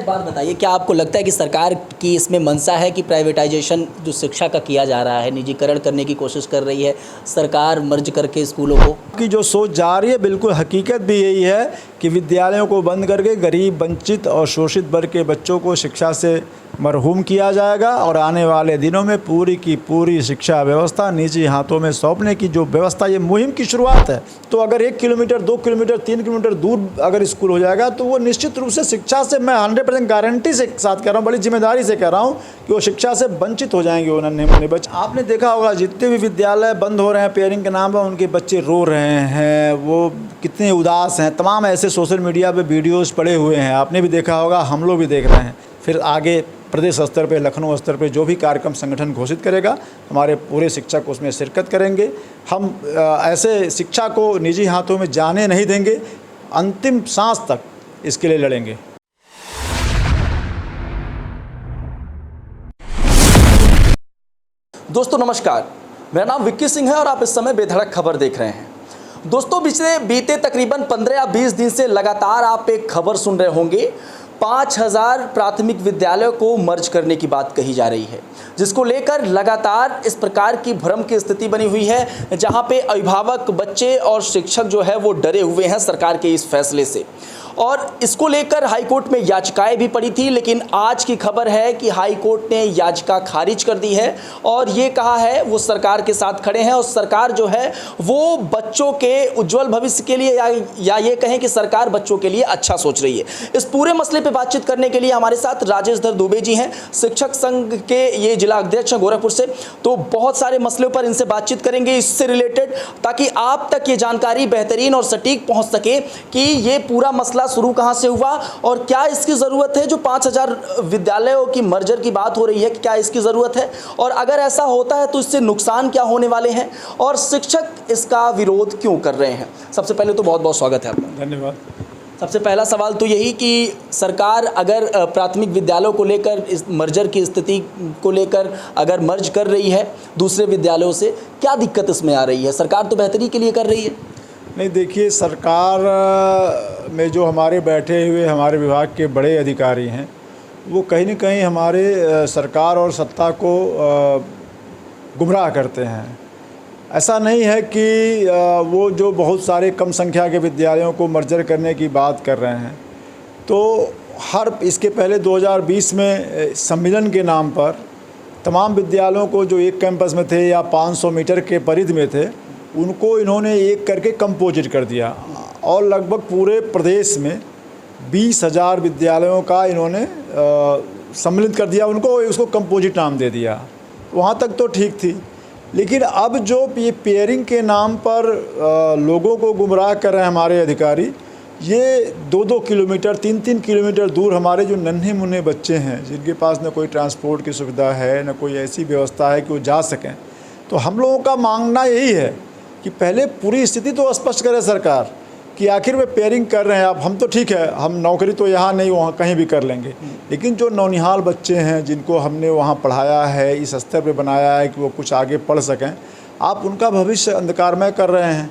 बात बताइए, क्या आपको लगता है कि सरकार की इसमें मंशा है कि प्राइवेटाइजेशन जो शिक्षा का किया जा रहा है, निजीकरण करने की कोशिश कर रही है सरकार मर्ज करके स्कूलों को? की जो सोच जा रही है, बिल्कुल हकीकत भी यही है कि विद्यालयों को बंद करके गरीब, वंचित और शोषित वर्ग के बच्चों को शिक्षा से मरहूम किया जाएगा और आने वाले दिनों में पूरी की पूरी शिक्षा व्यवस्था निजी हाथों में सौंपने की जो व्यवस्था, ये मुहिम की शुरुआत है। तो अगर 1 किलोमीटर, 2 किलोमीटर, 3 किलोमीटर दूर अगर स्कूल हो जाएगा तो वो निश्चित रूप से शिक्षा से, मैं 100% गारंटी से साथ कह रहा हूँ, बड़ी जिम्मेदारी से कह रहा हूँ कि वो शिक्षा से वंचित हो जाएंगे वो नन्हे मुन्ने बच्चे। आपने देखा होगा जितने भी विद्यालय बंद हो रहे हैं पेयरिंग के नाम पर, उनके बच्चे रो रहे हैं, वो कितने उदास हैं। तमाम ऐसे सोशल मीडिया पे वीडियोस पड़े हुए हैं, आपने भी देखा होगा, हम लोग भी देख रहे हैं। फिर आगे प्रदेश स्तर पे, लखनऊ स्तर पे जो भी कार्यक्रम संगठन घोषित करेगा, हमारे पूरे शिक्षक उसमें शिरकत करेंगे। हम ऐसे शिक्षा को निजी हाथों में जाने नहीं देंगे, अंतिम सांस तक इसके लिए लड़ेंगे। दोस्तों नमस्कार, मेरा नाम विक्की सिंह है और आप इस समय बेधड़क खबर देख रहे हैं। दोस्तों बीते तकरीबन 15 या 20 दिन से लगातार आप एक खबर सुन रहे होंगे, 5000 प्राथमिक विद्यालयों को मर्ज करने की बात कही जा रही है, जिसको लेकर लगातार इस प्रकार की भ्रम की स्थिति बनी हुई है, जहां पे अभिभावक, बच्चे और शिक्षक जो है वो डरे हुए हैं सरकार के इस फैसले से। और इसको लेकर हाईकोर्ट में याचिकाएं भी पड़ी थी, लेकिन आज की खबर है कि हाईकोर्ट ने याचिका खारिज कर दी है और ये कहा है वो सरकार के साथ खड़े हैं और सरकार जो है वो बच्चों के उज्जवल भविष्य के लिए या ये कहें कि सरकार बच्चों के लिए अच्छा सोच रही है। इस पूरे मसले पे बातचीत करने के लिए हमारे साथ राजेश धर दुबे जी हैं, शिक्षक संघ के ये जिला अध्यक्ष हैं गोरखपुर से। तो बहुत सारे मसलों पर इनसे बातचीत करेंगे इससे रिलेटेड, ताकि आप तक ये जानकारी बेहतरीन और सटीक पहुँच सके कि ये पूरा मसला शुरू कहां से हुआ और क्या इसकी ज़रूरत है। जो 5000 विद्यालयों की मर्जर की बात हो रही है, क्या इसकी ज़रूरत है, और अगर ऐसा होता है तो इससे नुकसान क्या होने वाले हैं और शिक्षक इसका विरोध क्यों कर रहे हैं। सबसे पहले तो बहुत बहुत स्वागत है आपका। धन्यवाद। सबसे पहला सवाल तो यही कि सरकार अगर प्राथमिक विद्यालयों को लेकर, इस मर्जर की स्थिति को लेकर अगर मर्ज कर रही है दूसरे विद्यालयों से, क्या दिक्कत इसमें आ रही है? सरकार तो बेहतरी के लिए कर रही है। नहीं, देखिए, सरकार में जो हमारे बैठे हुए हमारे विभाग के बड़े अधिकारी हैं, वो कहीं न कहीं हमारे सरकार और सत्ता को गुमराह करते हैं। ऐसा नहीं है कि वो जो बहुत सारे कम संख्या के विद्यालयों को मर्जर करने की बात कर रहे हैं। तो इसके पहले 2020 में सम्मेलन के नाम पर तमाम विद्यालयों को जो एक कैंपस में थे या 500 मीटर के परिधि में थे, उनको इन्होंने एक करके कंपोजिट कर दिया और लगभग पूरे प्रदेश में 20,000 विद्यालयों का इन्होंने सम्मिलित कर दिया, उनको उसको कंपोजिट नाम दे दिया। वहाँ तक तो ठीक थी, लेकिन अब जो ये पेयरिंग के नाम पर लोगों को गुमराह कर रहे हैं हमारे अधिकारी, ये 2-2 किलोमीटर, 3-3 किलोमीटर दूर हमारे जो नन्हे मुन्ने बच्चे हैं, जिनके पास न कोई ट्रांसपोर्ट की सुविधा है, न कोई ऐसी व्यवस्था है कि वो जा सकें, तो हम लोगों का मांगना यही है कि पहले पूरी स्थिति तो स्पष्ट करे सरकार कि आखिर वे पेयरिंग कर रहे हैं। अब हम तो ठीक है, हम नौकरी तो यहाँ नहीं, वहाँ कहीं भी कर लेंगे, लेकिन जो नौनिहाल बच्चे हैं जिनको हमने वहाँ पढ़ाया है, इस स्तर पे बनाया है कि वो कुछ आगे पढ़ सकें, आप उनका भविष्य अंधकारमय कर रहे हैं।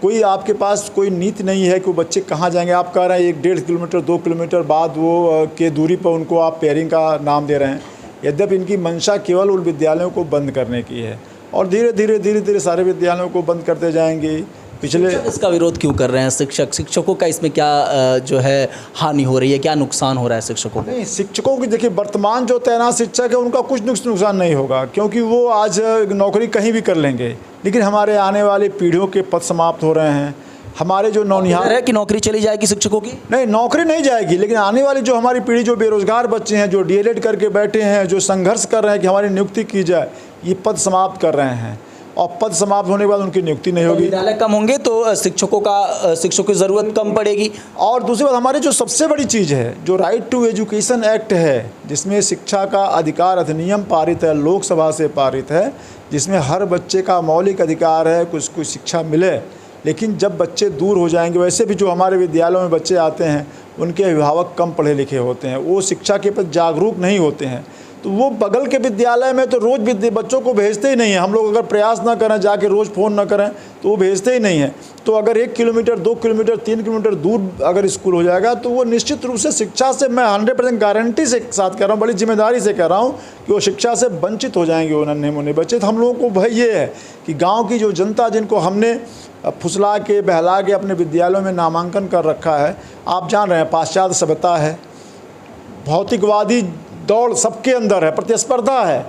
कोई आपके पास कोई नीति नहीं है कि वो बच्चे कहाँ जाएंगे। आप कह रहे हैं 1-1.5 किलोमीटर, 2 किलोमीटर बाद वो के दूरी पर उनको आप पेयरिंग का नाम दे रहे हैं, यद्यपि इनकी मंशा केवल उन विद्यालयों को बंद करने की है और धीरे धीरे सारे विद्यालयों को बंद करते जाएंगे। पिछले इसका विरोध क्यों कर रहे हैं शिक्षकों का इसमें क्या जो है हानि हो रही है, क्या नुकसान हो रहा है शिक्षकों को? नहीं, शिक्षकों की देखिए, वर्तमान जो तैनात शिक्षक है उनका कुछ नुकसान नहीं होगा, क्योंकि वो आज नौकरी कहीं भी कर लेंगे, लेकिन हमारे आने वाली पीढ़ियों के पद समाप्त हो रहे हैं। हमारे जो नौनिहाल है कि नौकरी चली जाएगी शिक्षकों की? नहीं, नौकरी नहीं जाएगी, लेकिन आने वाली जो हमारी पीढ़ी, जो बेरोजगार बच्चे हैं, जो डीएलएड करके बैठे हैं, जो संघर्ष कर रहे हैं कि हमारी नियुक्ति की जाए, ये पद समाप्त कर रहे हैं और पद समाप्त होने के बाद उनकी नियुक्ति नहीं होगी। विद्यालय कम होंगे तो शिक्षकों की ज़रूरत कम पड़ेगी। और दूसरी बात, हमारी जो सबसे बड़ी चीज़ है, जो राइट टू एजुकेशन एक्ट है, जिसमें शिक्षा का अधिकार अधिनियम पारित है, लोकसभा से पारित है, जिसमें हर बच्चे का मौलिक अधिकार है कुछ शिक्षा मिले। लेकिन जब बच्चे दूर हो जाएंगे, वैसे भी जो हमारे विद्यालयों में बच्चे आते हैं उनके अभिभावक कम पढ़े लिखे होते हैं, वो शिक्षा के प्रति जागरूक नहीं होते हैं। तो वो बगल के विद्यालय में तो रोज़ बच्चों को भेजते ही नहीं हैं। हम लोग अगर प्रयास ना करें, जाके रोज़ फ़ोन ना करें, तो वो भेजते ही नहीं हैं। तो अगर 1 किलोमीटर, 2 किलोमीटर, 3 किलोमीटर दूर अगर स्कूल हो जाएगा तो वो निश्चित रूप से शिक्षा से, मैं 100% गारंटी से साथ कह रहा हूँ, बड़ी जिम्मेदारी से कह रहा हूँ कि वो शिक्षा से वंचित हो जाएंगे वो नन्हे मुन्ने बच्चे। तो हम लोगों को भय ये है कि गाँव की जो जनता, जिनको हमने फुसला के बहला के अपने विद्यालयों में नामांकन कर रखा है, आप जान रहे हैं पाश्चात्य सभ्यता है, भौतिकवादी दौड़ सबके अंदर है, प्रतिस्पर्धा है,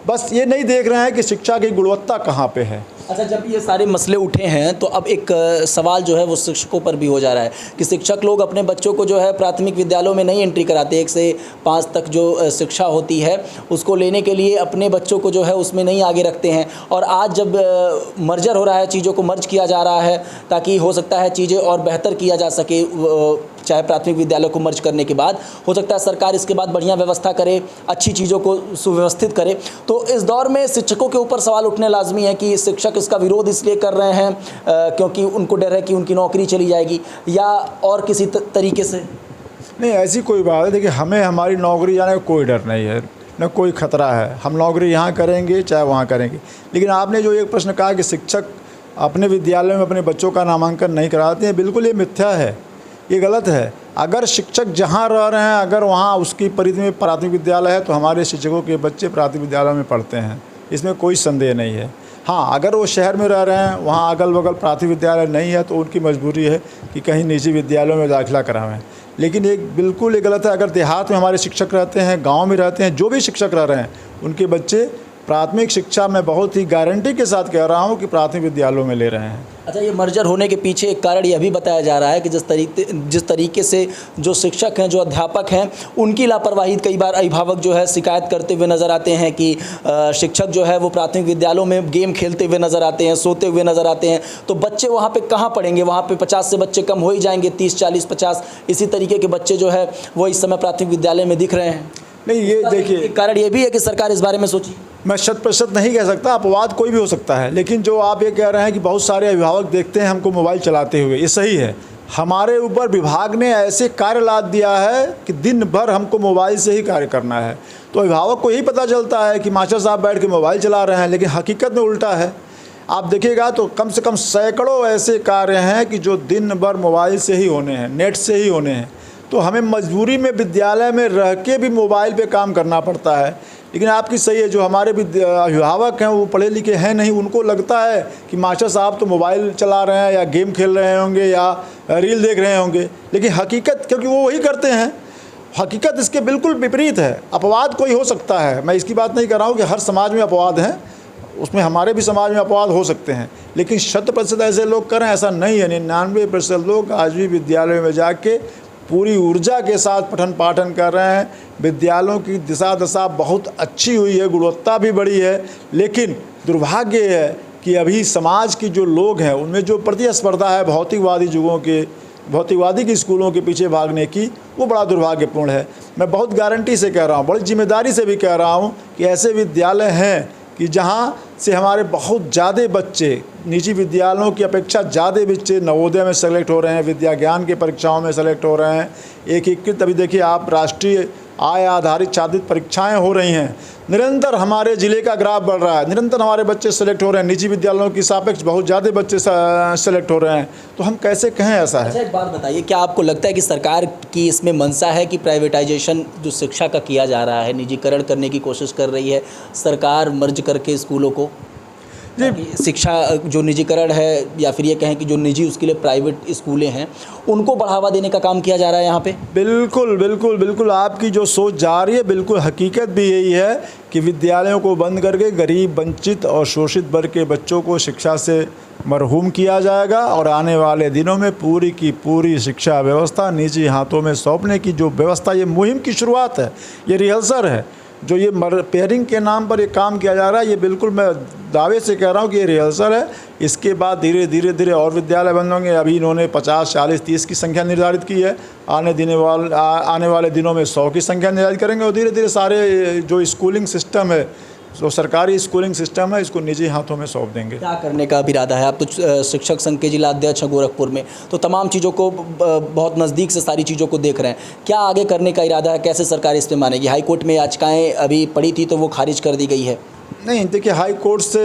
बस ये नहीं देख रहे हैं कि शिक्षा की गुणवत्ता कहाँ पे है। अच्छा, जब ये सारे मसले उठे हैं तो अब एक सवाल जो है वो शिक्षकों पर भी हो जा रहा है कि शिक्षक लोग अपने बच्चों को जो है प्राथमिक विद्यालयों में नहीं एंट्री कराते। 1 से 5 तक जो शिक्षा होती है उसको लेने के लिए अपने बच्चों को जो है उसमें नहीं आगे रखते हैं। और आज जब मर्जर हो रहा है, चीज़ों को मर्ज किया जा रहा है ताकि हो सकता है चीज़ें और बेहतर किया जा सके, चाहे प्राथमिक विद्यालय को मर्ज करने के बाद हो सकता है सरकार इसके बाद बढ़िया व्यवस्था करे, अच्छी चीज़ों को सुव्यवस्थित करे। तो इस दौर में शिक्षकों के ऊपर सवाल उठने लाजमी है कि शिक्षक इसका विरोध इसलिए कर रहे हैं क्योंकि उनको डर है कि उनकी नौकरी चली जाएगी, या और किसी तरीके से? नहीं, ऐसी कोई बात है। देखिए, हमें हमारी नौकरी जाने का कोई डर नहीं है, न कोई ख़तरा है। हम नौकरी यहाँ करेंगे चाहे वहाँ करेंगे। लेकिन आपने जो एक प्रश्न कहा कि शिक्षक अपने विद्यालय में अपने बच्चों का नामांकन नहीं कराते हैं, बिल्कुल ये मिथ्या है, ये गलत है। अगर शिक्षक जहाँ रह रहे हैं, अगर वहाँ उसकी परिधि में प्राथमिक विद्यालय है, तो हमारे शिक्षकों के बच्चे प्राथमिक विद्यालय में पढ़ते हैं, इसमें कोई संदेह नहीं है। हाँ, अगर वो शहर में रह रहे हैं, वहाँ अगल बगल प्राथमिक विद्यालय नहीं है, तो उनकी मजबूरी है कि कहीं निजी विद्यालयों में दाखिला करावें। लेकिन एक बिल्कुल ये गलत है। अगर देहात में हमारे शिक्षक रहते हैं, गाँव में रहते हैं, जो भी शिक्षक रह रहे हैं, उनके बच्चे प्राथमिक शिक्षा में बहुत ही गारंटी के साथ कह रहा हूँ कि प्राथमिक विद्यालयों में ले रहे हैं। अच्छा, ये मर्जर होने के पीछे एक कारण यह भी बताया जा रहा है कि जिस तरीके से जो शिक्षक हैं, जो अध्यापक हैं, उनकी लापरवाही कई बार अभिभावक जो है शिकायत करते हुए नज़र आते हैं कि शिक्षक जो है वो प्राथमिक विद्यालयों में गेम खेलते हुए नज़र आते हैं, सोते हुए नज़र आते हैं। तो बच्चे वहाँ पे कहाँ पढ़ेंगे? वहाँ पे 50 से बच्चे कम हो ही जाएंगे, 30, 40, 50 इसी तरीके के बच्चे जो है वो इस समय प्राथमिक विद्यालय में दिख रहे हैं। नहीं, ये देखिए, कारण ये भी है कि सरकार इस बारे में सोची। मैं 100% नहीं कह सकता, अपवाद कोई भी हो सकता है। लेकिन जो आप ये कह रहे हैं कि बहुत सारे अभिभावक देखते हैं हमको मोबाइल चलाते हुए, ये सही है। हमारे ऊपर विभाग ने ऐसे कार्य लाद दिया है कि दिन भर हमको मोबाइल से ही कार्य करना है। तो अभिभावक को यही पता चलता है कि मास्टर साहब बैठ के मोबाइल चला रहे हैं, लेकिन हकीकत में उल्टा है। आप देखिएगा तो कम से कम सैकड़ों ऐसे कार्य हैं कि जो दिन भर मोबाइल से ही होने हैं, नेट से ही होने हैं। तो हमें मजबूरी में विद्यालय में रह के भी मोबाइल पे काम करना पड़ता है। लेकिन आपकी सही है, जो हमारे अभिभावक हैं वो पढ़े लिखे हैं नहीं, उनको लगता है कि मास्टर साहब तो मोबाइल चला रहे हैं या गेम खेल रहे होंगे या रील देख रहे होंगे। लेकिन हकीकत, क्योंकि वो वही करते हैं, हकीकत इसके बिल्कुल विपरीत है। अपवाद कोई हो सकता है, मैं इसकी बात नहीं कर रहा हूँ कि हर समाज में अपवाद हैं, उसमें हमारे भी समाज में अपवाद हो सकते हैं। लेकिन 100% ऐसे लोग करें ऐसा नहीं है। 99% लोग आज भी विद्यालयों में जाके पूरी ऊर्जा के साथ पठन पाठन कर रहे हैं। विद्यालयों की दिशा दशा बहुत अच्छी हुई है, गुणवत्ता भी बढ़ी है। लेकिन दुर्भाग्य है कि अभी समाज की जो लोग हैं उनमें जो प्रतिस्पर्धा है भौतिकवादी के स्कूलों के पीछे भागने की, वो बड़ा दुर्भाग्यपूर्ण है। मैं बहुत गारंटी से कह रहा हूँ, बड़ी जिम्मेदारी से भी कह रहा हूँ कि ऐसे विद्यालय हैं कि जहाँ से हमारे बहुत ज़्यादा बच्चे, निजी विद्यालयों की अपेक्षा ज़्यादा बच्चे नवोदय में सेलेक्ट हो रहे हैं, विद्या ज्ञान की परीक्षाओं में सेलेक्ट हो रहे हैं। एकीकृत अभी देखिए आप राष्ट्रीय आय आधारित छात्रित परीक्षाएं हो रही हैं, निरंतर हमारे ज़िले का ग्राफ बढ़ रहा है, निरंतर हमारे बच्चे सेलेक्ट हो रहे हैं। निजी विद्यालयों की सापेक्ष बहुत ज़्यादा बच्चे सेलेक्ट हो रहे हैं। तो हम कैसे कहें ऐसा है? अच्छा, एक बात बताइए, क्या आपको लगता है कि सरकार की इसमें मंशा है कि प्राइवेटाइजेशन जो शिक्षा का किया जा रहा है, निजीकरण करने की कोशिश कर रही है सरकार मर्ज करके स्कूलों को? शिक्षा जो निजीकरण है, या फिर ये कहें कि जो निजी उसके लिए प्राइवेट स्कूलें हैं, उनको बढ़ावा देने का काम किया जा रहा है यहाँ पे? बिल्कुल बिल्कुल बिल्कुल, आपकी जो सोच जा रही है बिल्कुल हकीकत भी यही है कि विद्यालयों को बंद करके गरीब, वंचित और शोषित वर्ग के बच्चों को शिक्षा से मरहूम किया जाएगा और आने वाले दिनों में पूरी की पूरी शिक्षा व्यवस्था निजी हाथों में सौंपने की जो व्यवस्था, ये मुहिम की शुरुआत है, ये रिहर्सल है। जो ये पेयरिंग के नाम पर ये काम किया जा रहा है, ये बिल्कुल मैं दावे से कह रहा हूँ कि ये रिहर्सल है। इसके बाद धीरे धीरे और विद्यालय बंद होंगे। अभी इन्होंने 50, 40, 30 की संख्या निर्धारित की है, आने वाले दिनों में 100 की संख्या निर्धारित करेंगे और धीरे धीरे सारे जो स्कूलिंग सिस्टम है, जो सरकारी स्कूलिंग सिस्टम है इसको निजी हाथों में सौंप देंगे। क्या करने का इरादा है? आप तो शिक्षक संघ के जिला अध्यक्ष हैं गोरखपुर में, तो तमाम चीज़ों को बहुत नज़दीक से सारी चीज़ों को देख रहे हैं। क्या आगे करने का इरादा है? कैसे सरकार इस पे मानेगी? हाई कोर्ट में याचिकाएं अभी पड़ी थी तो वो खारिज कर दी गई है। नहीं, देखिए हाई कोर्ट से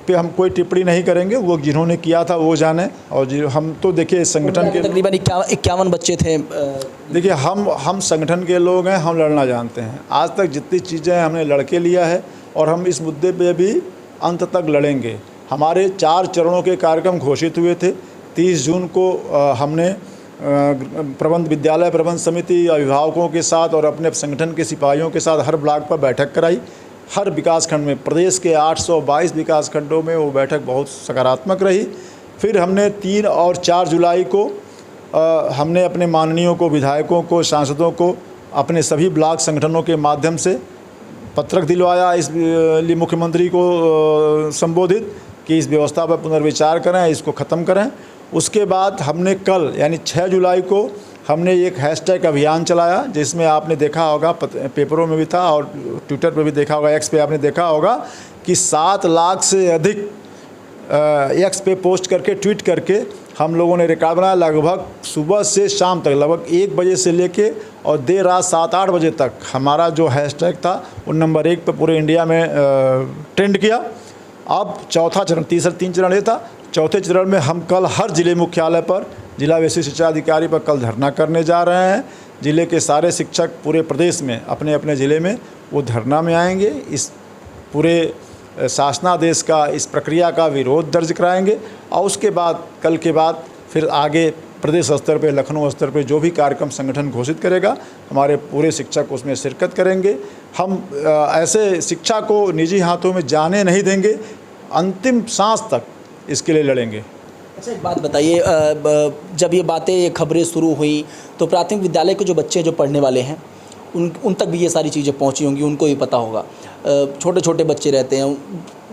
पे हम कोई टिप्पणी नहीं करेंगे, वो जिन्होंने किया था वो जाने। और हम तो देखिए संगठन के तकरीबन 51 बच्चे थे। देखिए हम संगठन के लोग हैं, हम लड़ना जानते हैं। आज तक जितनी चीज़ें हमने लड़के लिया है और हम इस मुद्दे पे भी अंत तक लड़ेंगे। हमारे 4 चरणों के कार्यक्रम घोषित हुए थे। 30 जून को हमने विद्यालय प्रबंध समिति, अभिभावकों के साथ और अपने संगठन के सिपाहियों के साथ हर ब्लॉक पर बैठक कराई। हर विकास खंड में, प्रदेश के 822 विकास खंडों में वो बैठक बहुत सकारात्मक रही। फिर हमने 3 और 4 जुलाई को हमने अपने माननीयों को, विधायकों को, सांसदों को अपने सभी ब्लॉक संगठनों के माध्यम से पत्रक दिलवाया, इस लिए मुख्यमंत्री को संबोधित कि इस व्यवस्था पर पुनर्विचार करें, इसको ख़त्म करें। उसके बाद हमने कल यानी 6 जुलाई को हमने एक हैशटैग अभियान चलाया, जिसमें आपने देखा होगा, पेपरों में भी था और ट्विटर पे भी देखा होगा, एक्स पे आपने देखा होगा कि 7 लाख से अधिक एक्स पे पोस्ट करके, ट्वीट करके हम लोगों ने रिकॉर्ड बनाया। लगभग सुबह से शाम तक, लगभग 1 बजे से लेके और देर रात 7-8 बजे तक हमारा जो हैशटैग था वो नंबर 1 पे पूरे इंडिया में ट्रेंड किया। अब चौथा चरण, 3 चरण ये था। चौथे चरण में हम कल हर जिले मुख्यालय पर, जिला विशेष शिक्षा अधिकारी पर कल धरना करने जा रहे हैं। जिले के सारे शिक्षक पूरे प्रदेश में अपने अपने ज़िले में वो धरना में आएंगे। इस पूरे शासनादेश का, इस प्रक्रिया का विरोध दर्ज कराएंगे और उसके बाद, कल के बाद फिर आगे प्रदेश स्तर पे, लखनऊ स्तर पे जो भी कार्यक्रम संगठन घोषित करेगा, हमारे पूरे शिक्षक उसमें शिरकत करेंगे। हम ऐसे शिक्षा को निजी हाथों में जाने नहीं देंगे, अंतिम सांस तक इसके लिए लड़ेंगे। अच्छा, एक बात बताइए, जब ये बातें, ये खबरें शुरू हुई तो प्राथमिक विद्यालय के जो बच्चे जो पढ़ने वाले हैं उन तक भी ये सारी चीज़ें पहुंची होंगी, उनको भी पता होगा। छोटे छोटे बच्चे रहते हैं,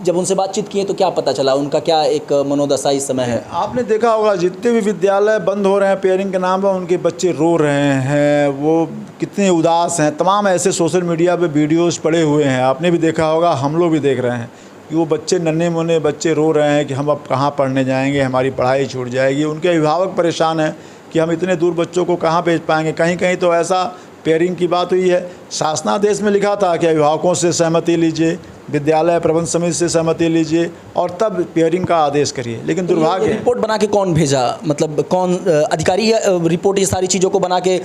जब उनसे बातचीत किए तो क्या पता चला, उनका क्या एक मनोदशा इस समय है? आपने देखा होगा जितने भी विद्यालय बंद हो रहे हैं पेयरिंग के नाम पर, उनके बच्चे रो रहे हैं, वो कितने उदास हैं। तमाम ऐसे सोशल मीडिया पे वीडियोस पड़े हुए हैं, आपने भी देखा होगा, हम लोग भी देख रहे हैं कि वो बच्चे, नन्हे मुन्ने बच्चे रो रहे हैं कि हम अब कहाँ पढ़ने जाएंगे, हमारी पढ़ाई छूट जाएगी। उनके अभिभावक परेशान हैं कि हम इतने दूर बच्चों को कहाँ भेज पाएंगे। कहीं कहीं तो ऐसा पेयरिंग की बात हुई है, शासनादेश में लिखा था कि अभिभावकों से सहमति लीजिए, विद्यालय प्रबंध समिति से सहमति लीजिए और तब पेयरिंग का आदेश करिए। लेकिन दुर्भाग्य, रिपोर्ट बना के कौन भेजा? मतलब कौन अधिकारी रिपोर्ट ये सारी चीज़ों को बना के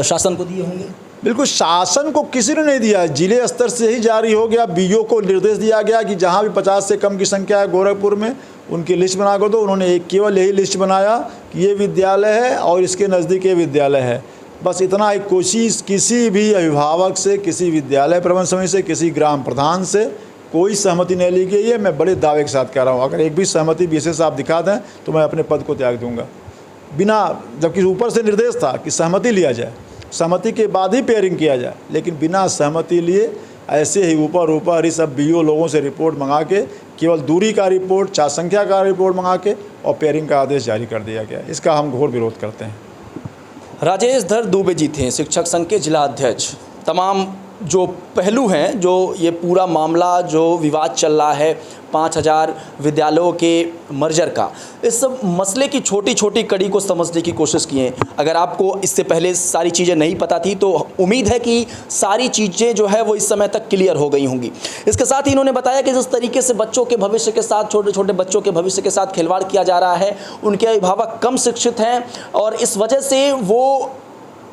शासन को दिए होंगे? बिल्कुल, शासन को किसी ने नहीं दिया, जिले स्तर से ही जारी हो गया। बीओ को निर्देश दिया गया कि जहाँ भी 50 से कम की संख्या है गोरखपुर में, उनकी लिस्ट बना कर दो। उन्होंने केवल यही लिस्ट बनाया कि ये विद्यालय है और इसके नज़दीक ये विद्यालय है, बस इतना ही। कोशिश किसी भी अभिभावक से, किसी विद्यालय प्रबंध समिति से, किसी ग्राम प्रधान से कोई सहमति नहीं ली गई है। मैं बड़े दावे के साथ कह रहा हूँ, अगर एक भी सहमति विशेष आप दिखा दें तो मैं अपने पद को त्याग दूंगा, बिना, जबकि ऊपर से निर्देश था कि सहमति लिया जाए, सहमति के बाद ही पेयरिंग किया जाए। लेकिन बिना सहमति लिए ऐसे ही ऊपर ही सब बीओ लोगों से रिपोर्ट मंगा के, केवल दूरी का रिपोर्ट, छात्र संख्या का रिपोर्ट मंगा के और पेयरिंग का आदेश जारी कर दिया गया। इसका हम घोर विरोध करते हैं। राजेश धर दुबे जी थे शिक्षक संघ के जिला अध्यक्ष। तमाम जो पहलू हैं, जो ये पूरा मामला जो विवाद चल रहा है 5000 विद्यालयों के मर्जर का, इस सब मसले की छोटी छोटी कड़ी को समझने की कोशिश किए। अगर आपको इससे पहले सारी चीज़ें नहीं पता थी तो उम्मीद है कि सारी चीज़ें जो है वो इस समय तक क्लियर हो गई होंगी। इसके साथ ही इन्होंने बताया कि जिस तरीके से बच्चों के भविष्य के साथ, छोटे छोटे बच्चों के भविष्य के साथ खिलवाड़ किया जा रहा है, उनके अभिभावक कम शिक्षित हैं और इस वजह से वो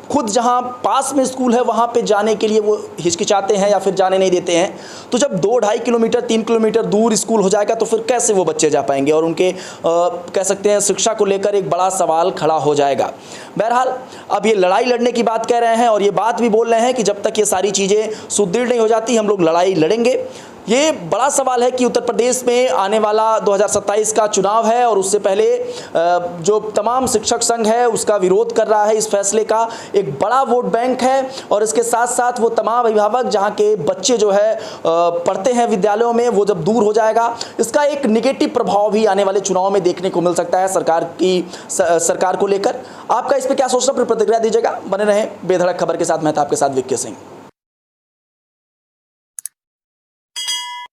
खुद जहाँ पास में स्कूल है वहाँ पे जाने के लिए वो हिचकिचाते हैं या फिर जाने नहीं देते हैं। तो जब 2-2.5 किलोमीटर 3 किलोमीटर दूर स्कूल हो जाएगा तो फिर कैसे वो बच्चे जा पाएंगे, और उनके कह सकते हैं शिक्षा को लेकर एक बड़ा सवाल खड़ा हो जाएगा। बहरहाल अब ये लड़ाई लड़ने की बात कह रहे हैं और ये बात भी बोल रहे हैं कि जब तक ये सारी चीज़ें सुदृढ़ नहीं हो जाती हम लोग लड़ाई लड़ेंगे। ये बड़ा सवाल है कि उत्तर प्रदेश में आने वाला 2027 का चुनाव है और उससे पहले जो तमाम शिक्षक संघ है उसका विरोध कर रहा है। इस फैसले का एक बड़ा वोट बैंक है और इसके साथ साथ वो तमाम अभिभावक जहां के बच्चे जो है पढ़ते हैं विद्यालयों में, वो जब दूर हो जाएगा इसका एक नेगेटिव प्रभाव भी आने वाले चुनाव में देखने को मिल सकता है सरकार को लेकर। आपका इस पर क्या सोचना, प्रतिक्रिया दीजिएगा। बने रहें बेधड़क खबर के साथ। मैं था आपके साथ विक्की सिंह।